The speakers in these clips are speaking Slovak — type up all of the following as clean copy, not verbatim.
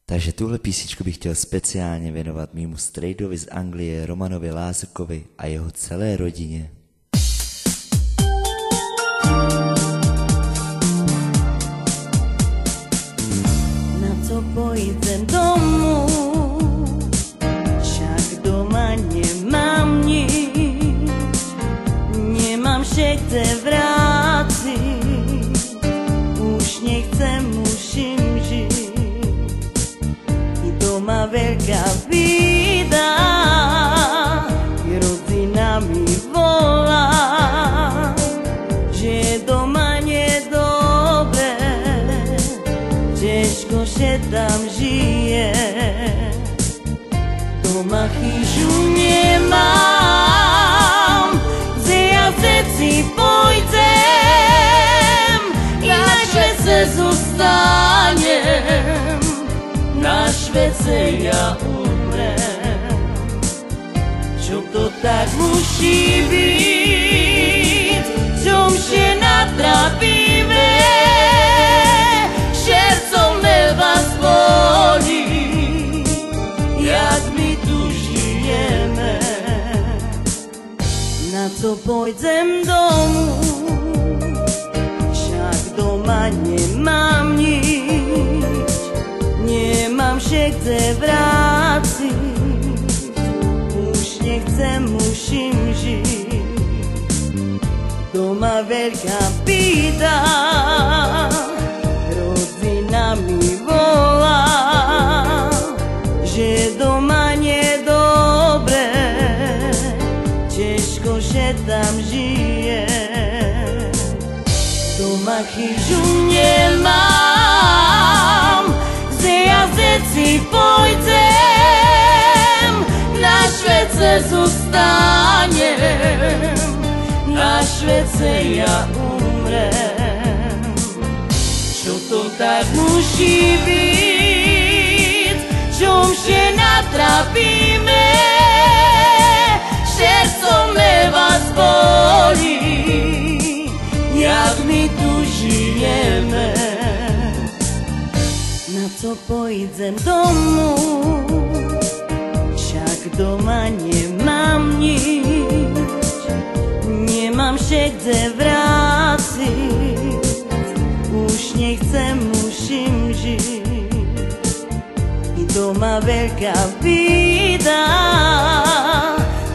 Takže tuhle písničku bych chtěl speciálně věnovat mýmu strejdovi z Anglie, Romanovi Lázrkovi a jeho celé rodině. Na co pojdem domů, však doma nemám nic, nemám všechce vrátit, už nechcem, musím žít. I doma veľká bída, i rodina mi volá, že doma nedobre, těžko se tam žije. Doma chyžu nemám, kde ja vždycky pojdem, ináč vece zostanem, na Švédce ja umrem. Čo to tak musí být, čom vše natrapíme, sercom me vás bolí, jak my tu žijeme. Na co pojdem domů, však doma nemám nic, nemám všechce vrátit, už nechcem, musím žít. Doma veľká bída, rodina mi volá, že doma nedobre, těžko se tam žije. Doma chyžu nemám, kde ja vždycky pojdem, na Švédce zostanem, na Švédce ja umrem. Čo to tak musí být, čom vše natrapíme, sercom me vás bolí, jak my tu žijeme. Na co pojdem domů, však doma nemám nic, nemám všechce vrátit, už nechcem, musím žít. I doma veľká bída,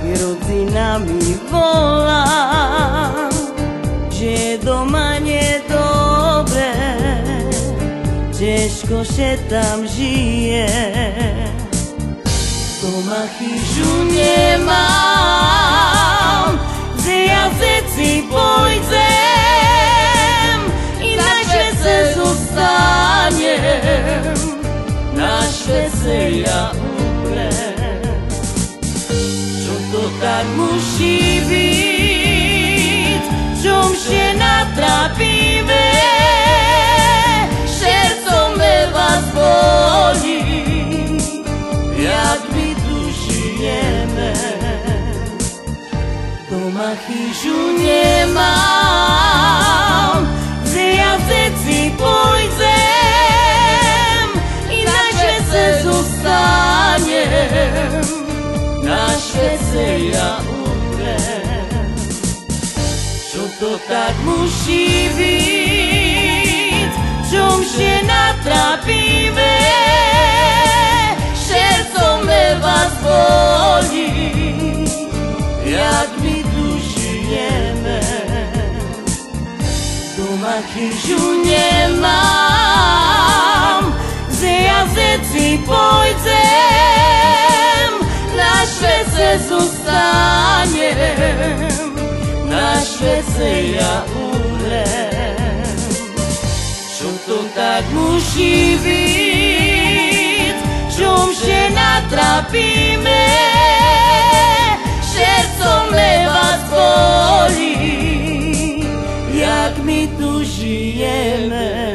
i rodina mi volá, že doma nedobre, těžko se tam žije. Doma chyžu nemám, kde ja vždycky pojdem, ináč vece zostanem, na Švédce ja umrem. Čo to tak musí být, čom vše natrapíme, sercom me vás bolí, jak my tu žijeme. Doma chyžu nemám, kde ja vždycky pojdem, ináč vece zostanem, na Švédce ja umrem. Čo to tak musí být, čom vše natrapíme, sercom me vás bolí, jak my tu žijeme. Doma chyžu nemám, kde ja vždycky pojdem, na Švédce zostanem, na Švédce ja umrem. Čo to tak musí být, čom vše natrapíme, sercom me vás bolí, jak my tu žijeme.